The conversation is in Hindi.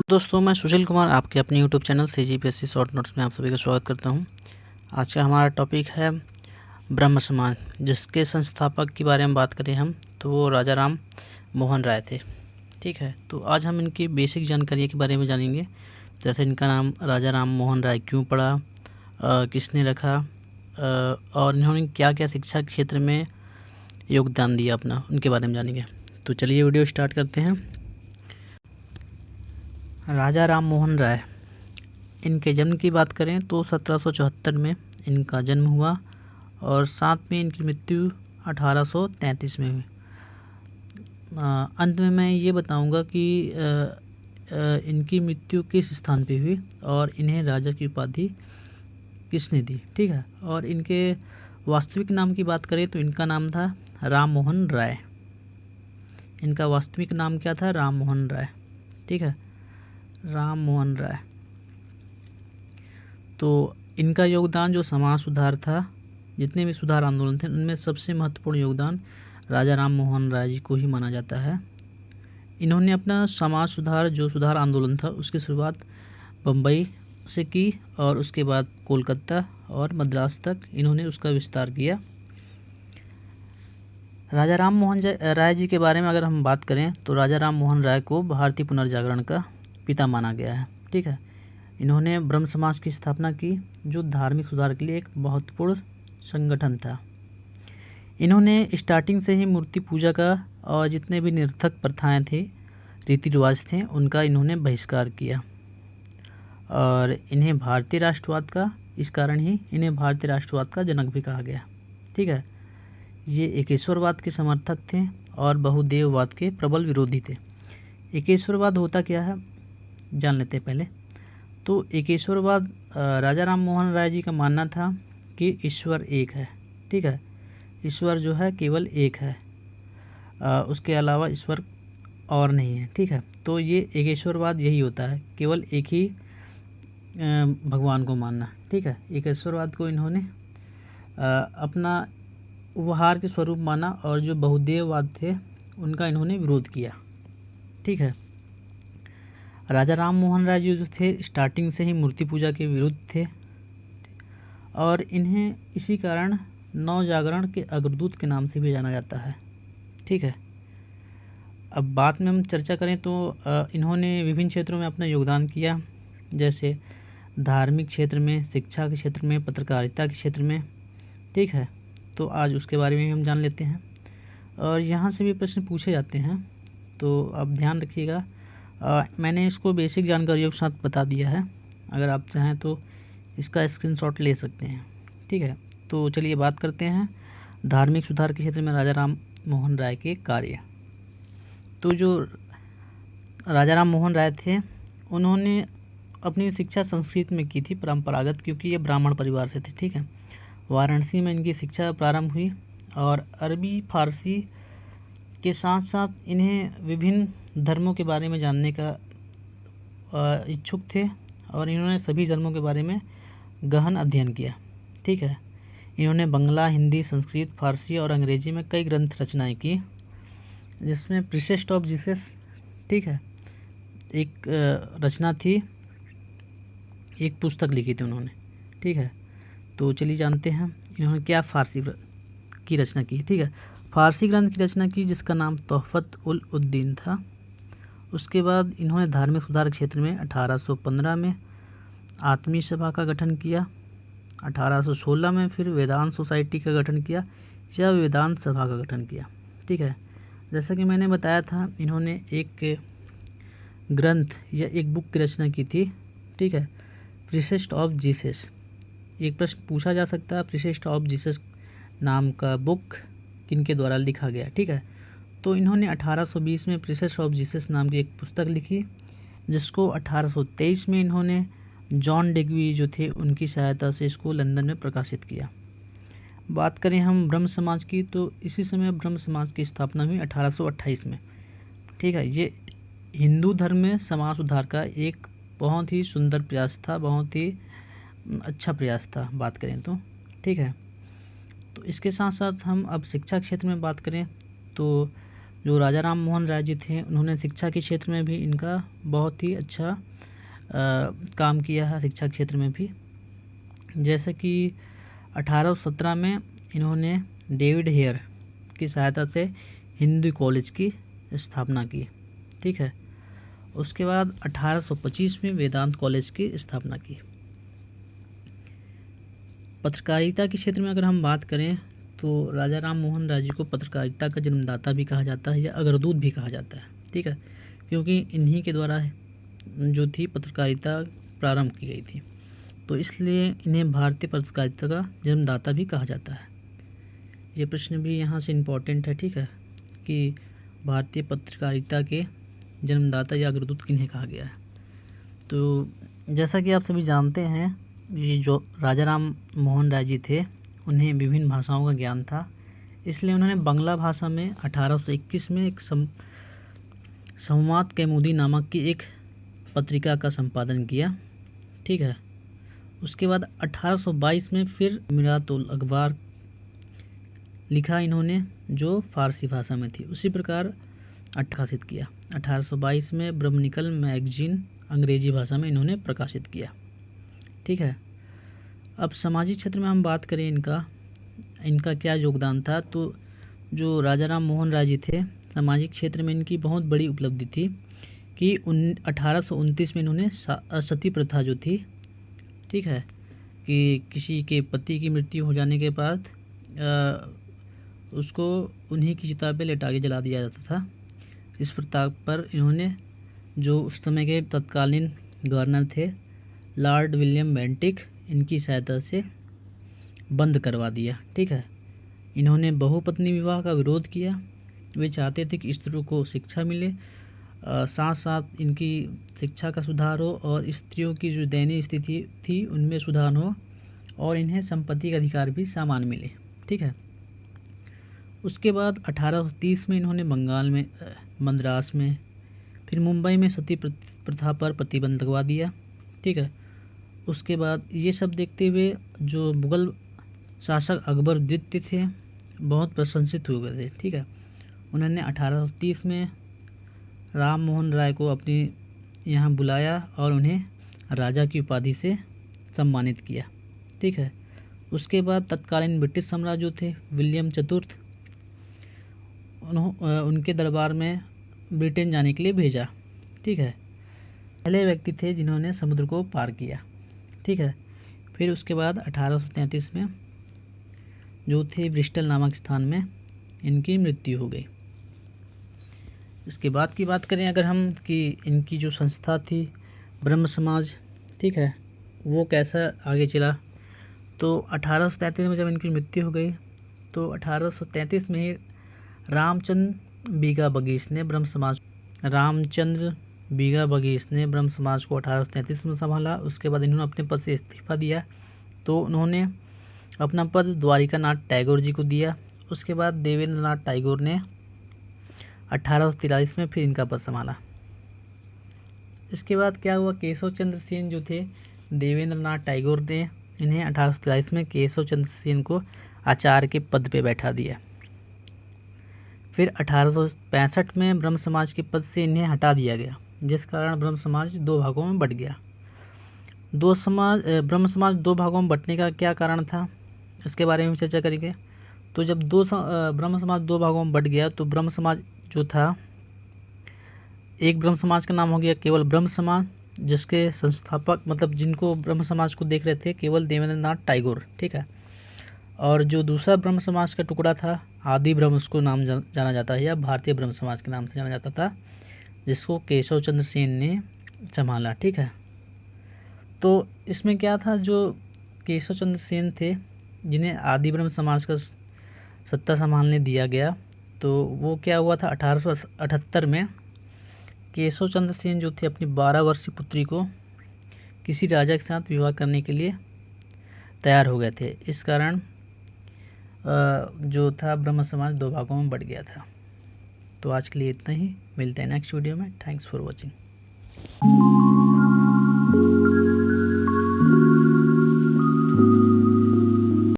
दोस्तों, मैं सुशील कुमार आपके अपने YouTube channel CGPSC short notes में आप सभी का स्वागत करता हूं। आज का हमारा टॉपिक है ब्रह्म समाज, जिसके संस्थापक के बारे में बात करें हम तो वो राजा राम मोहन राय थे। ठीक है, तो आज हम इनकी बेसिक जानकारी के बारे में जानेंगे, जैसे इनका नाम राजा राम मोहन राय क्यों पड़ा, किसने रखा, और इन्होंने क्या क्या शिक्षा के क्षेत्र में योगदान दिया अपना, उनके बारे में जानेंगे। तो चलिए वीडियो स्टार्ट करते हैं। राजा राम मोहन राय, इनके जन्म की बात करें तो 1774 में इनका जन्म हुआ और साथ में इनकी मृत्यु 1833 में हुई। अंत में मैं ये बताऊंगा कि इनकी मृत्यु किस स्थान पे हुई और इन्हें राजा की उपाधि किसने दी। ठीक है, और इनके वास्तविक नाम की बात करें तो इनका नाम था राम मोहन राय। इनका वास्तविक नाम क्या था? राम मोहन राय। ठीक है, राम मोहन राय। तो इनका योगदान जो समाज सुधार था, जितने भी सुधार आंदोलन थे, उनमें सबसे महत्वपूर्ण योगदान राजा राम मोहन राय जी को ही माना जाता है। इन्होंने अपना समाज सुधार जो सुधार आंदोलन था उसकी शुरुआत बम्बई से की और उसके बाद कोलकाता और मद्रास तक इन्होंने उसका विस्तार किया। राजा राम मोहन राय जी के बारे में अगर हम बात करें तो राजा राम मोहन राय को भारतीय पुनर्जागरण का पिता माना गया है। ठीक है, इन्होंने ब्रह्म समाज की स्थापना की, जो धार्मिक सुधार के लिए एक महत्वपूर्ण संगठन था। इन्होंने स्टार्टिंग से ही मूर्ति पूजा का और जितने भी निरर्थक प्रथाएं थी, रीति रिवाज थे, उनका इन्होंने बहिष्कार किया और इन्हें भारतीय राष्ट्रवाद का, इस कारण ही इन्हें भारतीय राष्ट्रवाद का जनक भी कहा गया। ठीक है, ये एकेश्वरवाद के समर्थक थे और बहुदेववाद के प्रबल विरोधी थे। एकेश्वरवाद होता क्या है जान लेते हैं पहले। तो एकेश्वरवाद, राजा राम मोहन राय जी का मानना था कि ईश्वर एक है। ठीक है, ईश्वर जो है केवल एक है, उसके अलावा ईश्वर और नहीं है। ठीक है, तो ये एकेश्वरवाद यही होता है, केवल एक ही भगवान को मानना। ठीक है, एकेश्वरवाद को इन्होंने अपना उपहार के स्वरूप माना और जो बहुदेववाद थे उनका इन्होंने विरोध किया। ठीक है, राजा राम मोहन राय जी जो थे स्टार्टिंग से ही मूर्ति पूजा के विरुद्ध थे और इन्हें इसी कारण नव जागरण के अग्रदूत के नाम से भी जाना जाता है। ठीक है, अब बात में हम चर्चा करें तो इन्होंने विभिन्न क्षेत्रों में अपना योगदान किया, जैसे धार्मिक क्षेत्र में, शिक्षा के क्षेत्र में, पत्रकारिता के क्षेत्र में। ठीक है, तो आज उसके बारे में हम जान लेते हैं और यहाँ से भी प्रश्न पूछे जाते हैं, तो आप ध्यान रखिएगा। मैंने इसको बेसिक जानकारियों के साथ बता दिया है, अगर आप चाहें तो इसका स्क्रीनशॉट ले सकते हैं। ठीक है, तो चलिए बात करते हैं धार्मिक सुधार के क्षेत्र में राजा राम मोहन राय के कार्य। तो जो राजा राम मोहन राय थे, उन्होंने अपनी शिक्षा संस्कृत में की थी, परंपरागत, क्योंकि ये ब्राह्मण परिवार से थे। ठीक है, वाराणसी में इनकी शिक्षा प्रारंभ हुई और अरबी फारसी के साथ साथ इन्हें विभिन्न धर्मों के बारे में जानने का इच्छुक थे और इन्होंने सभी धर्मों के बारे में गहन अध्ययन किया। ठीक है, इन्होंने बंगला, हिंदी, संस्कृत, फारसी और अंग्रेजी में कई ग्रंथ रचनाएं की, जिसमें प्रीसेस्ट ऑफ जीसस, ठीक है, एक रचना थी, एक पुस्तक लिखी थी उन्होंने। ठीक है, तो चलिए जानते हैं इन्होंने क्या फारसी की रचना की। ठीक है, फारसी ग्रंथ की रचना की जिसका नाम तोहफ़त उल उद्दीन था। उसके बाद इन्होंने धार्मिक सुधार क्षेत्र में 1815 में आत्मीय सभा का गठन किया, 1816 में फिर वेदांत सोसाइटी का गठन किया या वेदांत सभा का गठन किया। ठीक है, जैसा कि मैंने बताया था, इन्होंने एक ग्रंथ या एक बुक की रचना की थी। ठीक है, प्रीसेस्ट ऑफ जीसस। एक प्रश्न पूछा जा सकता है, प्रीसेस्ट ऑफ जीसस नाम का बुक किनके द्वारा लिखा गया। ठीक है, तो इन्होंने 1820 में प्रीसेस्ट ऑफ जीसस नाम की एक पुस्तक लिखी, जिसको 1823 में इन्होंने जॉन डिग्वी जो थे उनकी सहायता से इसको लंदन में प्रकाशित किया। बात करें हम ब्रह्म समाज की, तो इसी समय ब्रह्म समाज की स्थापना हुई 1828 में। ठीक है, ये हिंदू धर्म में समाज सुधार का एक बहुत ही सुंदर प्रयास था, बहुत ही अच्छा प्रयास था बात करें तो। ठीक है, तो इसके साथ साथ हम अब शिक्षा क्षेत्र में बात करें तो जो राजा राम मोहन राय जी थे उन्होंने शिक्षा के क्षेत्र में भी इनका बहुत ही अच्छा काम किया है, शिक्षा क्षेत्र में भी। जैसे कि 1817 में इन्होंने डेविड हेयर की सहायता से हिंदू कॉलेज की स्थापना की, ठीक है। उसके बाद 1825 में वेदांत कॉलेज की स्थापना की। पत्रकारिता के क्षेत्र में अगर हम बात करें तो राजा राम मोहन राय जी को पत्रकारिता का जन्मदाता भी कहा जाता है या अग्रदूत भी कहा जाता है, ठीक है, क्योंकि इन्हीं के द्वारा जो थी पत्रकारिता प्रारंभ की गई थी, तो इसलिए इन्हें भारतीय पत्रकारिता का जन्मदाता भी कहा जाता है। ये प्रश्न भी यहाँ से इम्पोर्टेंट है, ठीक है, कि भारतीय पत्रकारिता के जन्मदाता या अग्रदूत किन्हें कहा गया है। तो जैसा कि आप सभी जानते हैं, ये जो राजा राम मोहन राय जी थे उन्हें विभिन्न भाषाओं का ज्ञान था, इसलिए उन्होंने बांग्ला भाषा में 1821 में एक संवाद कैमुदी नामक की एक पत्रिका का संपादन किया, ठीक है। उसके बाद 1822 में फिर मिरातुल अखबार लिखा इन्होंने, जो फारसी भाषा में थी। उसी प्रकार प्रकाशित किया 1822 में ब्रह्मनिकल मैगजीन अंग्रेजी भाषा में इन्होंने प्रकाशित किया, ठीक है। अब सामाजिक क्षेत्र में हम बात करें इनका क्या योगदान था, तो जो राजा राम मोहन राय जी थे सामाजिक क्षेत्र में इनकी बहुत बड़ी उपलब्धि थी कि 1829 में इन्होंने सती प्रथा जो थी, ठीक है, कि किसी के पति की मृत्यु हो जाने के बाद उसको उन्हीं की चिता पे लेटा के जला दिया जाता था। इस प्रथा पर इन्होंने, जो उस समय के तत्कालीन गवर्नर थे लॉर्ड विलियम बेंटिक, इनकी सहायता से बंद करवा दिया, ठीक है। इन्होंने बहुपत्नी विवाह का विरोध किया। वे चाहते थे कि स्त्रियों को शिक्षा मिले, साथ साथ इनकी शिक्षा का सुधार हो और स्त्रियों की जो दयनीय स्थिति थी उनमें सुधार हो और इन्हें संपत्ति का अधिकार भी समान मिले, ठीक है। उसके बाद 1830 में इन्होंने बंगाल में, मद्रास में, फिर मुंबई में सती प्रथा पर प्रतिबंध लगवा दिया, ठीक है। उसके बाद ये सब देखते हुए जो मुग़ल शासक अकबर द्वितीय थे बहुत प्रशंसित हो गए थे, ठीक है। उन्होंने 1830 में राम मोहन राय को अपनी यहाँ बुलाया और उन्हें राजा की उपाधि से सम्मानित किया, ठीक है। उसके बाद तत्कालीन ब्रिटिश सम्राट जो थे विलियम चतुर्थ, उनके दरबार में ब्रिटेन जाने के लिए भेजा, ठीक है। पहले व्यक्ति थे जिन्होंने समुद्र को पार किया, ठीक है। फिर उसके बाद 1833 में जो थे ब्रिस्टल नामक स्थान में इनकी मृत्यु हो गई। इसके बाद की बात करें अगर हम कि इनकी जो संस्था थी ब्रह्म समाज, ठीक है, वो कैसा आगे चला, तो 1833 में जब इनकी मृत्यु हो गई तो 1833 में ही रामचंद्र बीगा बगीश ने ब्रह्म समाज को 1833 में संभाला। उसके बाद इन्होंने अपने पद से इस्तीफा दिया, तो उन्होंने अपना पद द्वारिका नाथ टैगोर जी को दिया। उसके बाद देवेंद्र नाथ टैगोर ने 1843 में फिर इनका पद संभाला। इसके बाद क्या हुआ, केशव चंद्र सेन जो थे, देवेंद्र नाथ टैगोर ने इन्हें 1843 में केशव चंद्र सेन को आचार्य के पद पे बैठा दिया। फिर 1865 में ब्रह्म समाज के पद से इन्हें हटा दिया गया, जिस कारण ब्रह्म समाज दो भागों में बट गया। ब्रह्म समाज दो भागों में बटने का क्या कारण था, इसके बारे में चर्चा करेंगे। तो जब ब्रह्म समाज दो भागों में बट गया तो ब्रह्म समाज जो था, एक ब्रह्म समाज का नाम हो गया केवल ब्रह्म समाज, जिसके संस्थापक मतलब जिनको ब्रह्म समाज को देख रहे थे केवल देवेंद्र नाथ टैगोर, ठीक है। और जो दूसरा ब्रह्म समाज का टुकड़ा था आदि ब्रह्म, उसको नाम जाना जाता है या भारतीय ब्रह्म समाज के नाम से जाना जाता था, जिसको केशव चंद्र सेन ने संभाला, ठीक है। तो इसमें क्या था, जो केशव चंद्र सेन थे जिन्हें आदि ब्रह्म समाज का सत्ता संभालने दिया गया, तो वो क्या हुआ था 1878 में केशव चंद्र सेन जो थे अपनी 12 वर्षीय पुत्री को किसी राजा के साथ विवाह करने के लिए तैयार हो गए थे। इस कारण जो था ब्रह्म समाज दो भागों में बट गया था। तो आज के लिए इतना ही, मिलते हैं नेक्स्ट वीडियो में। Thanks for watching.